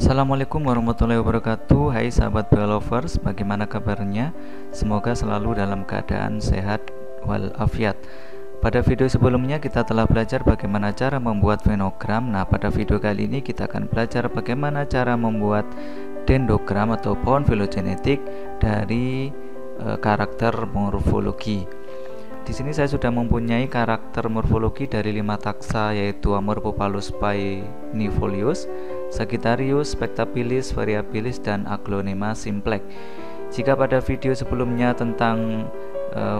Assalamualaikum warahmatullahi wabarakatuh. Hai sahabat Biolovers, bagaimana kabarnya? Semoga selalu dalam keadaan sehat walafiat. Pada video sebelumnya kita telah belajar bagaimana cara membuat fenogram. Nah, pada video kali ini kita akan belajar bagaimana cara membuat dendrogram atau pohon filogenetik dari karakter morfologi. Di sini saya sudah mempunyai karakter morfologi dari 5 taksa, yaitu Amorphopalus painifolius, Sagittarius, Spectabilis, Variabilis, dan Aglonema simplex. Jika pada video sebelumnya tentang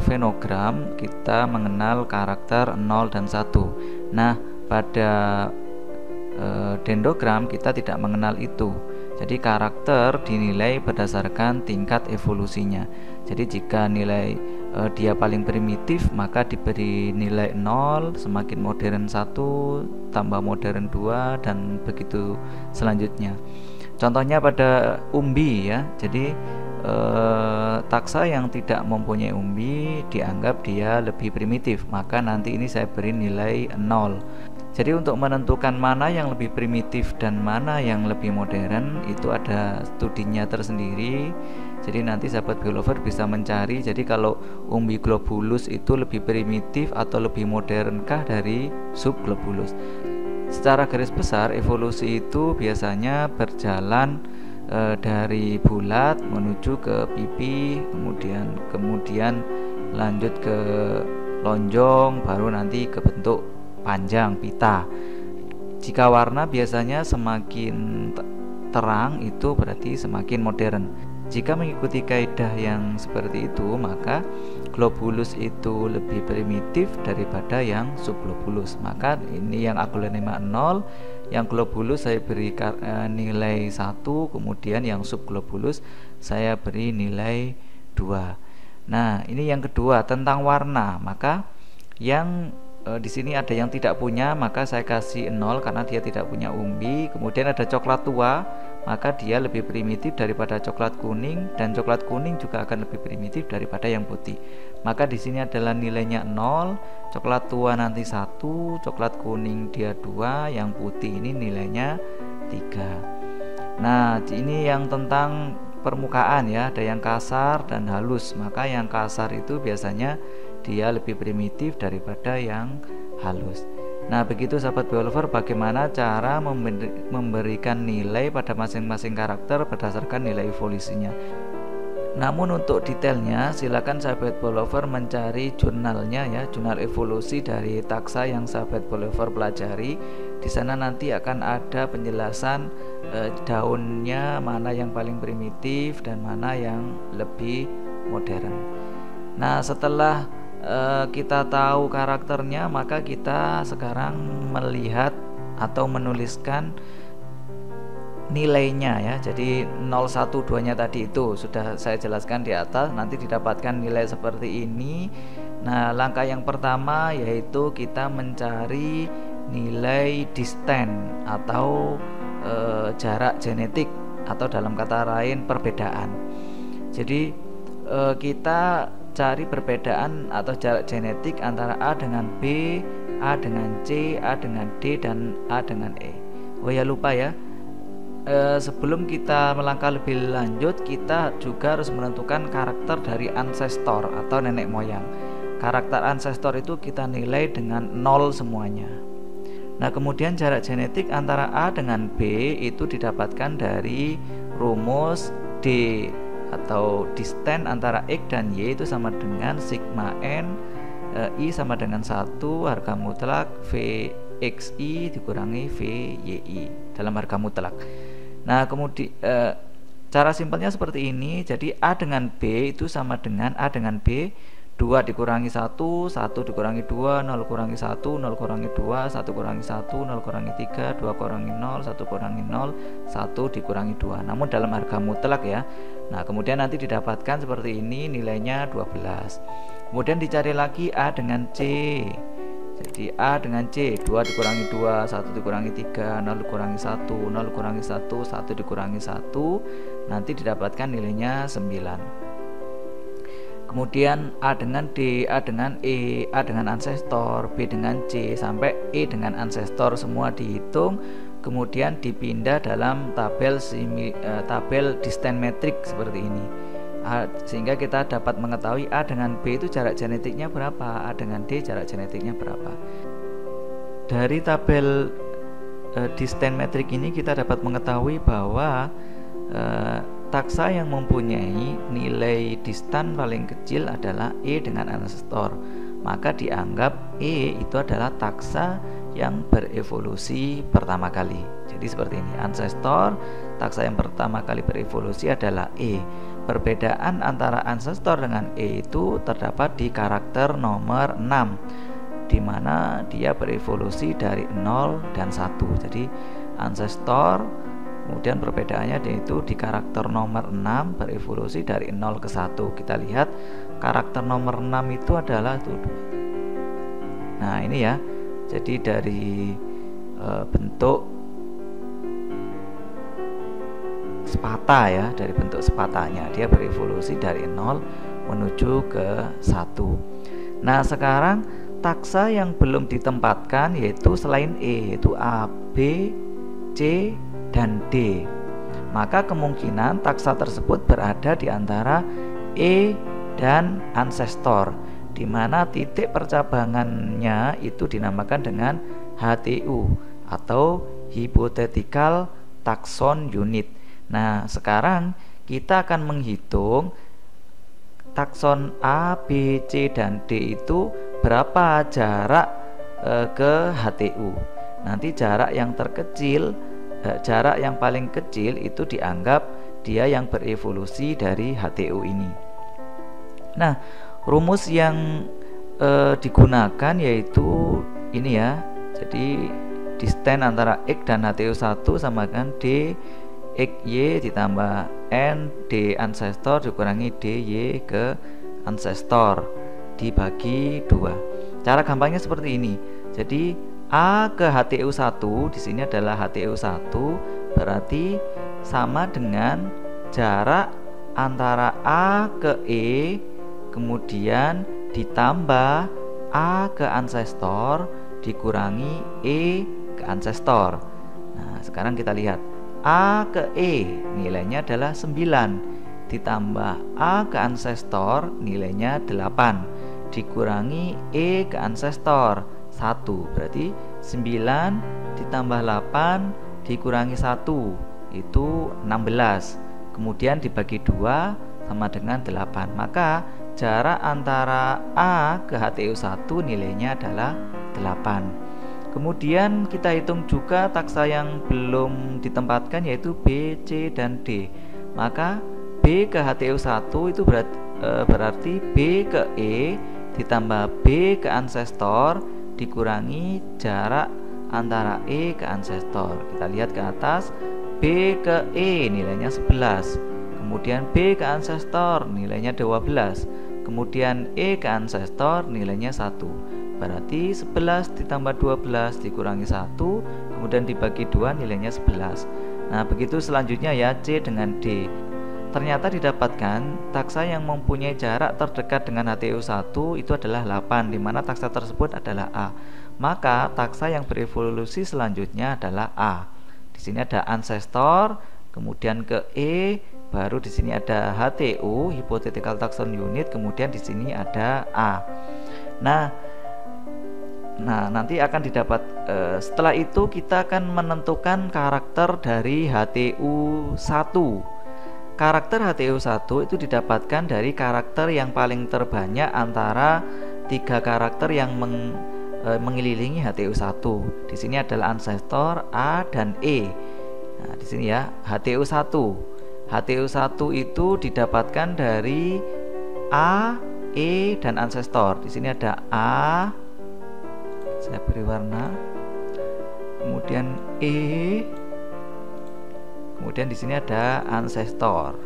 fenogram, kita mengenal karakter 0 dan 1. Nah, pada dendrogram kita tidak mengenal itu. Jadi karakter dinilai berdasarkan tingkat evolusinya. Jadi jika nilai dia paling primitif, maka diberi nilai 0, semakin modern 1, tambah modern 2, dan begitu selanjutnya. Contohnya pada umbi ya. Jadi taksa yang tidak mempunyai umbi dianggap dia lebih primitif, maka nanti ini saya beri nilai 0. Jadi untuk menentukan mana yang lebih primitif dan mana yang lebih modern itu ada studinya tersendiri. Jadi nanti sahabat biolover bisa mencari. Jadi kalau umbi globulus itu lebih primitif atau lebih modernkah dari subglobulus. Secara garis besar evolusi itu biasanya berjalan dari bulat menuju ke pipi, kemudian lanjut ke lonjong, baru nanti ke bentuk panjang pita. Jika warna biasanya semakin terang itu berarti semakin modern. Jika mengikuti kaidah yang seperti itu, maka globulus itu lebih primitif daripada yang subglobulus. Maka ini yang aglonema 0, yang globulus saya beri nilai 1, kemudian yang subglobulus saya beri nilai 2. Nah, ini yang kedua tentang warna. Maka yang di sini ada yang tidak punya, maka saya kasih 0 karena dia tidak punya umbi. Kemudian ada coklat tua, maka dia lebih primitif daripada coklat kuning, dan coklat kuning juga akan lebih primitif daripada yang putih. Maka di sini adalah nilainya 0, coklat tua nanti 1, coklat kuning dia 2, yang putih ini nilainya 3. Nah, ini yang tentang permukaan ya, ada yang kasar dan halus. Maka yang kasar itu biasanya dia lebih primitif daripada yang halus. Nah, begitu sahabat biolover bagaimana cara memberikan nilai pada masing-masing karakter berdasarkan nilai evolusinya. Namun untuk detailnya silakan sahabat biolover mencari jurnalnya ya, jurnal evolusi dari taksa yang sahabat biolover pelajari. Di sana nanti akan ada penjelasan daunnya mana yang paling primitif dan mana yang lebih modern. Nah, setelah kita tahu karakternya, maka kita sekarang melihat atau menuliskan nilainya ya. Jadi 0, 1, 2 nya tadi itu sudah saya jelaskan di atas, nanti didapatkan nilai seperti ini. Nah, langkah yang pertama yaitu kita mencari nilai distance atau jarak genetik, atau dalam kata lain perbedaan. Jadi kita cari perbedaan atau jarak genetik antara A dengan B, A dengan C, A dengan D, dan A dengan E. Oh ya, lupa ya, sebelum kita melangkah lebih lanjut, kita juga harus menentukan karakter dari ancestor atau nenek moyang. Karakter ancestor itu kita nilai dengan 0 semuanya. Nah, kemudian jarak genetik antara A dengan B itu didapatkan dari rumus D atau distance antara X dan Y itu sama dengan sigma N I sama dengan 1 harga mutlak VXI dikurangi VYI dalam harga mutlak. Nah, kemudian cara simpelnya seperti ini. Jadi A dengan B itu sama dengan A dengan B 2 dikurangi 1, 1 dikurangi 2, 0 kurangi 1, 0 kurangi 2, 1 kurangi 1, 0 kurangi 3, 2 kurangi 0, 1 kurangi 0, 1 dikurangi 2. Namun dalam harga mutlak ya. Nah, kemudian nanti didapatkan seperti ini, nilainya 12. Kemudian dicari lagi A dengan C. Jadi A dengan C 2 dikurangi 2, 1 dikurangi 3, 0 dikurangi 1, 0 kurangi 1, 1 dikurangi 1, nanti didapatkan nilainya 9. Kemudian A dengan D, A dengan E, A dengan ancestor, B dengan C, sampai E dengan ancestor semua dihitung, kemudian dipindah dalam tabel distance matrix seperti ini. Sehingga kita dapat mengetahui A dengan B itu jarak genetiknya berapa, A dengan D jarak genetiknya berapa. Dari tabel distance matrix ini kita dapat mengetahui bahwa taksa yang mempunyai nilai distan paling kecil adalah E dengan ancestor. Maka dianggap E itu adalah taksa yang berevolusi pertama kali. Jadi seperti ini, ancestor, taksa yang pertama kali berevolusi adalah E. Perbedaan antara ancestor dengan E itu terdapat di karakter nomor 6, di mana dia berevolusi dari 0 dan 1. Jadi ancestor, kemudian perbedaannya yaitu di karakter nomor 6 berevolusi dari 0 ke 1. Kita lihat karakter nomor 6 itu adalah nah ini ya. Jadi dari bentuk sepata ya, dari bentuk sepatanya dia berevolusi dari 0 menuju ke 1. Nah, sekarang taksa yang belum ditempatkan yaitu selain E, yaitu A, B, C, dan D. Maka kemungkinan taksa tersebut berada di antara E dan ancestor, di mana titik percabangannya itu dinamakan dengan HTU atau Hypothetical Taxon Unit. Nah, sekarang kita akan menghitung takson A, B, C, dan D itu berapa jarak ke HTU. Nanti jarak yang terkecil, jarak yang paling kecil itu dianggap dia yang berevolusi dari HTU ini. Nah, rumus yang digunakan yaitu ini ya. Jadi distance antara X dan HTU1 sama dengan D XY ditambah N D ancestor dikurangi DY ke ancestor dibagi 2. Cara gampangnya seperti ini. Jadi A ke HTU1 di sini adalah HTU1 berarti sama dengan jarak antara A ke E kemudian ditambah A ke ancestor dikurangi E ke ancestor. Nah, sekarang kita lihat A ke E nilainya adalah 9 ditambah A ke ancestor nilainya 8 dikurangi E ke ancestor 1, berarti 9 ditambah 8 dikurangi 1 itu 16, kemudian dibagi 2 sama dengan 8. Maka jarak antara A ke HTU1 nilainya adalah 8. Kemudian kita hitung juga taksa yang belum ditempatkan yaitu B, C, dan D. Maka B ke HTU1 itu berarti B ke E ditambah B ke ancestor dikurangi jarak antara E ke ancestor. Kita lihat ke atas, B ke E nilainya 11, kemudian B ke ancestor nilainya 12, kemudian E ke ancestor nilainya 1. Berarti 11 ditambah 12 dikurangi 1, kemudian dibagi 2 nilainya 11. Nah, begitu selanjutnya ya, C dengan D. Ternyata didapatkan taksa yang mempunyai jarak terdekat dengan HTU1 itu adalah 8, di mana taksa tersebut adalah A. Maka taksa yang berevolusi selanjutnya adalah A. Di sini ada ancestor, kemudian ke E, baru di sini ada HTU, Hypothetical Taxon Unit, kemudian di sini ada A. Nah, nanti akan didapat setelah itu kita akan menentukan karakter dari HTU1. Karakter HTU1 itu didapatkan dari karakter yang paling terbanyak antara 3 karakter yang mengelilingi HTU1. Di sini adalah ancestor, A, dan E. Nah, di sini ya, HTU1. HTU1 itu didapatkan dari A, E, dan ancestor. Di sini ada A, saya beri warna, kemudian E, kemudian di sini ada ancestor.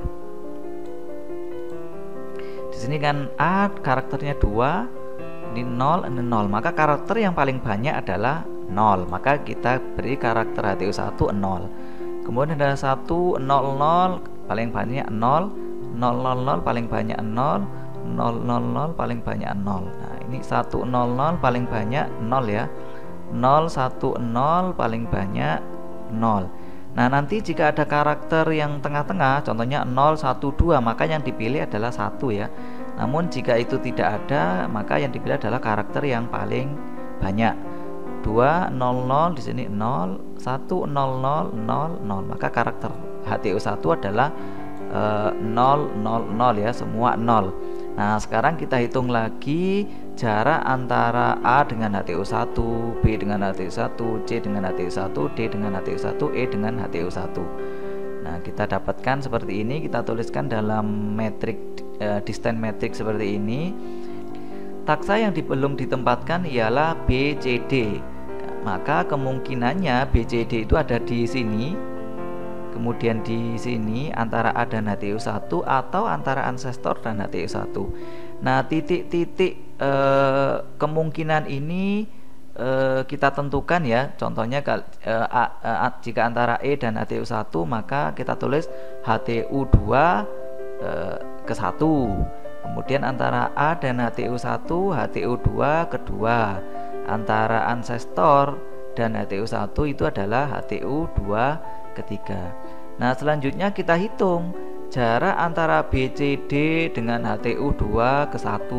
Di sini kan A karakternya 2, ini 0, ini 0. Maka karakter yang paling banyak adalah 0. Maka kita beri karakter HTU1 0. Kemudian ada 1, 0, 0 paling banyak 0, 0, 0, 0 paling banyak 0, 0, 0, 0 paling banyak 0. Nah, ini 1, 0, 0 paling banyak 0 ya. 0, 1, 0 paling banyak 0. Nah, nanti jika ada karakter yang tengah-tengah, contohnya 0, 1, 2, maka yang dipilih adalah 1 ya. Namun jika itu tidak ada, maka yang dipilih adalah karakter yang paling banyak. 2, 0, 0, di sini 0, 1, 0, 0, 0, 0. Maka karakter HTU1 adalah 0, 0, 0 ya, semua 0. Nah, sekarang kita hitung lagi jarak antara A dengan HTU1, B dengan HTU1, C dengan HTU1, D dengan HTU1, E dengan HTU1. Nah, kita dapatkan seperti ini, kita tuliskan dalam metrik distance metrik seperti ini. Taksa yang belum ditempatkan ialah B, C, D. Maka kemungkinannya B, C, D itu ada di sini. Kemudian di sini antara A dan HTU1 atau antara ancestor dan HTU1. Nah, titik-titik kemungkinan ini kita tentukan ya. Contohnya jika antara E dan HTU1, maka kita tulis HTU2 ke 1. Kemudian antara A dan HTU1, HTU2 kedua. Antara ancestor dan HTU1 itu adalah HTU2 ketiga. Nah, selanjutnya kita hitung jarak antara BCD dengan HTU2 ke 1,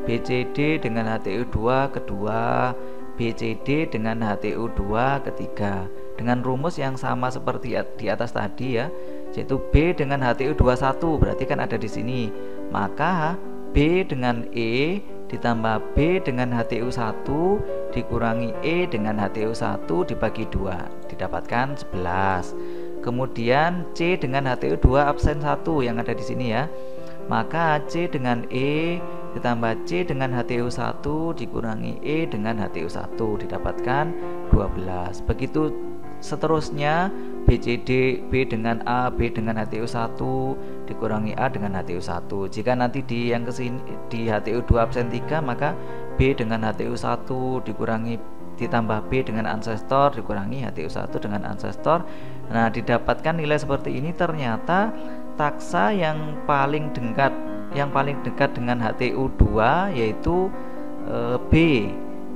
BCD dengan HTU2 kedua, BCD dengan HTU2 ketiga. Dengan rumus yang sama seperti di atas tadi ya, yaitu B dengan HTU21 berarti kan ada di sini. Maka B dengan E ditambah B dengan HTU1 dikurangi E dengan HTU1 dibagi 2 didapatkan 11. Kemudian C dengan HTU2 absen 1 yang ada di sini ya. Maka C dengan E ditambah C dengan HTU1 dikurangi E dengan HTU1 didapatkan 12. Begitu seterusnya, BCD, B dengan A, B dengan HTU1 dikurangi A dengan HTU1. Jika nanti di yang kesini di HTU2 absen 3, maka B dengan HTU1 dikurangi ditambah B dengan ancestor dikurangi HTU1 dengan ancestor. Nah, didapatkan nilai seperti ini. Ternyata taksa yang paling dekat dengan HTU2 yaitu B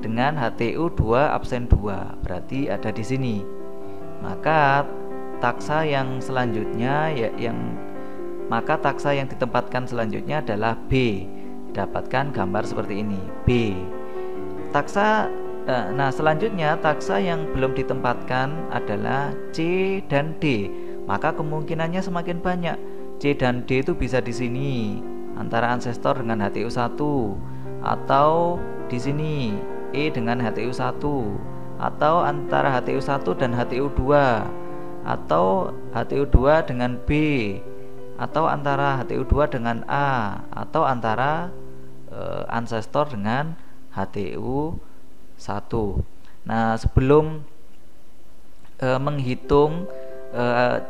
dengan HTU2 absen 2. Berarti ada di sini. Maka taksa yang selanjutnya maka taksa yang ditempatkan selanjutnya adalah B. Dapatkan gambar seperti ini, B. Nah, selanjutnya taksa yang belum ditempatkan adalah C dan D. Maka kemungkinannya semakin banyak. C dan D itu bisa di sini antara ancestor dengan HTU1, atau di sini E dengan HTU1, atau antara HTU1 dan HTU2, atau HTU2 dengan B, atau antara HTU2 dengan A, atau antara ancestor dengan HTU1. Nah, sebelum menghitung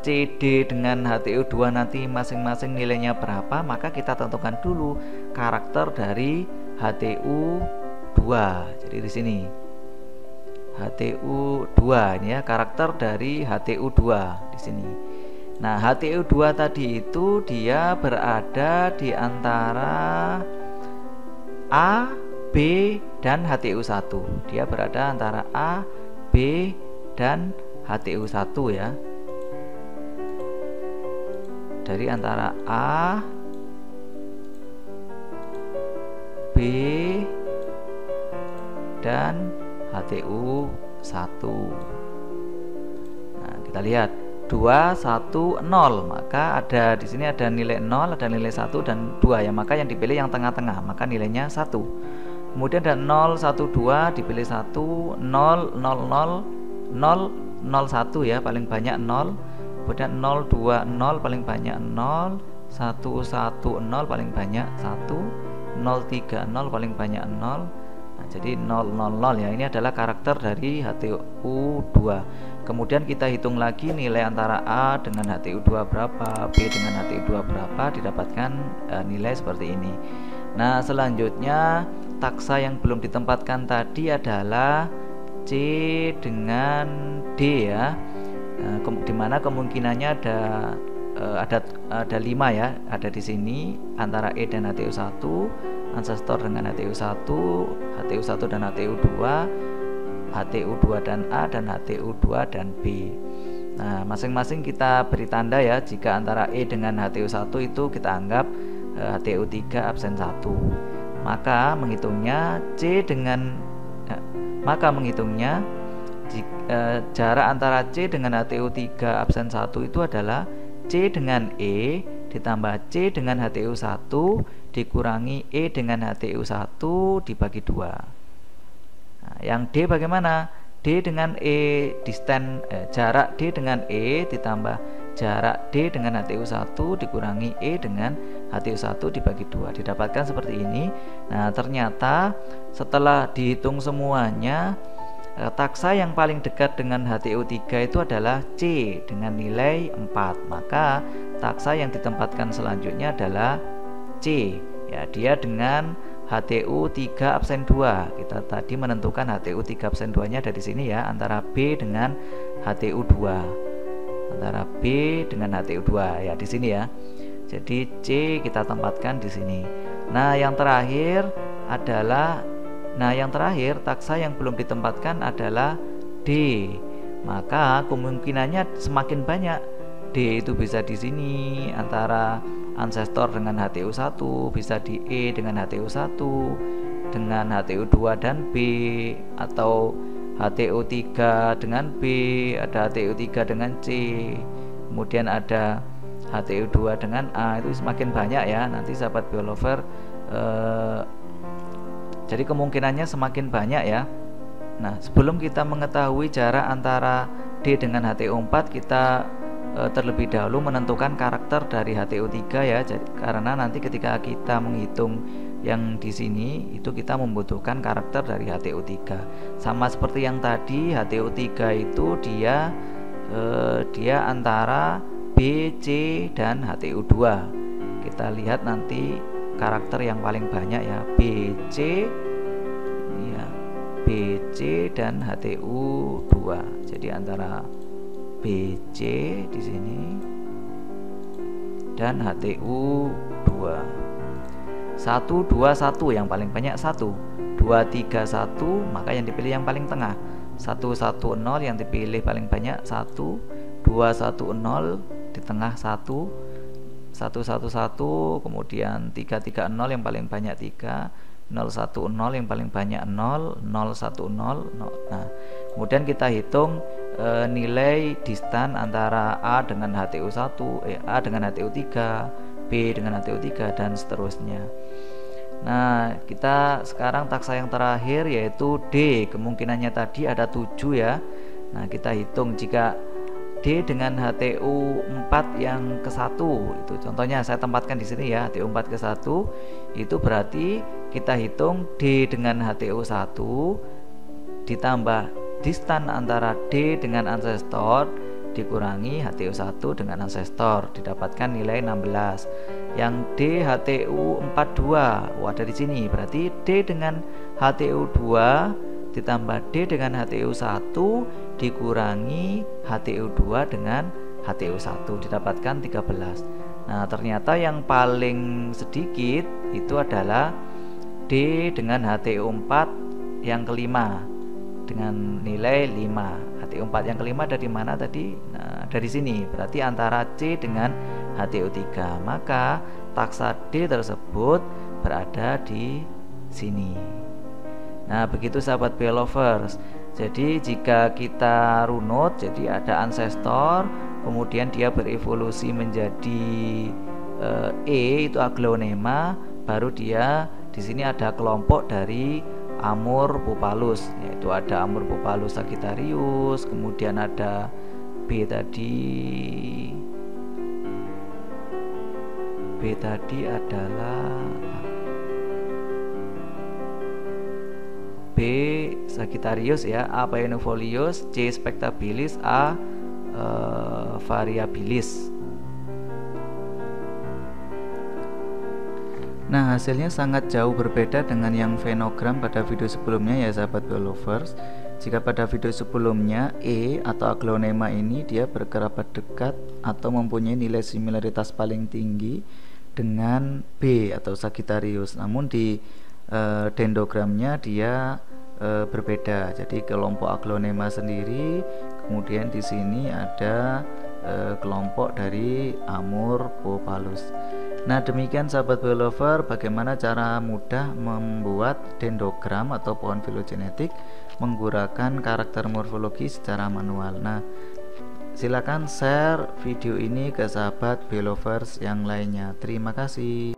CD dengan HTU2 nanti masing-masing nilainya berapa, maka kita tentukan dulu karakter dari HTU2. Jadi di sini HTU2 ini ya, karakter dari HTU2 di sini. Nah, HTU2 tadi itu dia berada di antara A, B, dan HTU1. Dia berada antara A, B, dan HTU1 ya. Dari antara A, B, dan HTU1. Nah, kita lihat 2, 1, 0. Maka ada di sini ada nilai 0, ada nilai 1 dan 2 ya. Maka yang dipilih yang tengah-tengah, maka nilainya 1. Kemudian ada 0, 1, 2 dipilih 1, 0, 0, 0, 0, 0, 1 ya, paling banyak 0. Kemudian 0, 2, 0 paling banyak 0, 1, 1, 0 paling banyak 1, 0, 3, 0 paling banyak 0. Nah, jadi 0, 0, 0 ya, ini adalah karakter dari HTU2. Kemudian kita hitung lagi nilai antara A dengan HTU2 berapa, B dengan HTU2 berapa, didapatkan nilai seperti ini. Nah, selanjutnya taksa yang belum ditempatkan tadi adalah C dengan D ya. Dimana kemungkinannya ada 5 ya, ada di sini antara E dan HTU1, ancestor dengan HTU1, HTU1 dan HTU2, HTU2 dan A dan HTU2 dan B. Nah, masing-masing kita beri tanda ya. Jika antara E dengan HTU1 itu kita anggap HTU3 absen 1. Maka menghitungnya jarak antara C dengan HTU3 absen 1 itu adalah C dengan E ditambah C dengan HTU1 dikurangi E dengan HTU1 dibagi 2. Nah, yang D bagaimana? D dengan E jarak D dengan E ditambah jarak D dengan HTU1 dikurangi E dengan HTU1 dibagi 2, didapatkan seperti ini. Nah, ternyata setelah dihitung semuanya, taksa yang paling dekat dengan HTU3 itu adalah C dengan nilai 4. Maka taksa yang ditempatkan selanjutnya adalah C. Ya, dia dengan HTU3 absen 2. Kita tadi menentukan HTU3 absen 2-nya dari sini ya, antara B dengan HTU2. Antara B dengan HTU2 ya di sini ya. Jadi C kita tempatkan di sini. Nah, yang terakhir taksa yang belum ditempatkan adalah D. Maka kemungkinannya semakin banyak. D itu bisa di sini antara ancestor dengan HTU1, bisa di E dengan HTU1, dengan HTU2 dan B, atau HTU3 dengan B, ada HTU3 dengan C, kemudian ada HTU2 dengan A. Itu semakin banyak ya nanti sahabat biolover. Jadi kemungkinannya semakin banyak ya. Nah, sebelum kita mengetahui jarak antara D dengan HTU4, kita terlebih dahulu menentukan karakter dari HTU3 ya. Jadi, karena nanti ketika kita menghitung yang di sini itu kita membutuhkan karakter dari HTU3. Sama seperti yang tadi, HTU3 itu dia antara B, C dan HTU2. Kita lihat nanti karakter yang paling banyak ya, BC ya, BC dan HTU2. Jadi antara BC di sini dan HTU2. 1, 2, 1 yang paling banyak 1, 2, 3, 1, maka yang dipilih yang paling tengah. 1, 1, 0 yang dipilih paling banyak 1, 2, 1, 0 di tengah 1, 1, 1, 1, kemudian 3, 3, 0 yang paling banyak 3, 0, 1, 0 yang paling banyak 0, 0, 1, 0, 0. Nah, kemudian kita hitung nilai distan antara A dengan HTU1, A dengan HTU3, B dengan HTU3 dan seterusnya. Nah, kita sekarang taksa yang terakhir yaitu D. Kemungkinannya tadi ada 7 ya. Nah, kita hitung jika D dengan HTU4 yang ke-1 itu contohnya saya tempatkan di sini ya, HTU4 ke-1 itu berarti kita hitung D dengan HTU1 ditambah distan antara D dengan ancestor dikurangi HTU1 dengan ancestor, didapatkan nilai 16. Yang D HTU42 ada di sini, berarti D dengan HTU2 ditambah D dengan HTU1 dikurangi HTU2 dengan HTU1, didapatkan 13. Nah, ternyata yang paling sedikit itu adalah D dengan HTU4 yang kelima dengan nilai 5. HTU4 yang kelima dari mana tadi? Nah, dari sini. Berarti antara C dengan HTU3. Maka taksa D tersebut berada di sini. Nah, begitu sahabat Belovers. Jadi jika kita runut, jadi ada ancestor, kemudian dia berevolusi menjadi E itu Aglaonema, baru dia di sini ada kelompok dari Amurpupalus, yaitu ada Amurpupalus Sagittarius, kemudian ada B adalah B Sagittarius ya, A Paenophyllus, C Spectabilis, A Variabilis. Nah, hasilnya sangat jauh berbeda dengan yang fenogram pada video sebelumnya ya sahabat Belovers. Jika pada video sebelumnya E atau Aglaonema ini dia berkerabat dekat atau mempunyai nilai similaritas paling tinggi dengan B atau Sagittarius. Namun di dendrogramnya dia berbeda. Jadi kelompok aglonema sendiri, kemudian di sini ada kelompok dari Amorphopalus. Nah, demikian sahabat biolover, bagaimana cara mudah membuat dendrogram atau pohon filogenetik menggunakan karakter morfologi secara manual. Nah, silakan share video ini ke sahabat biolovers yang lainnya. Terima kasih.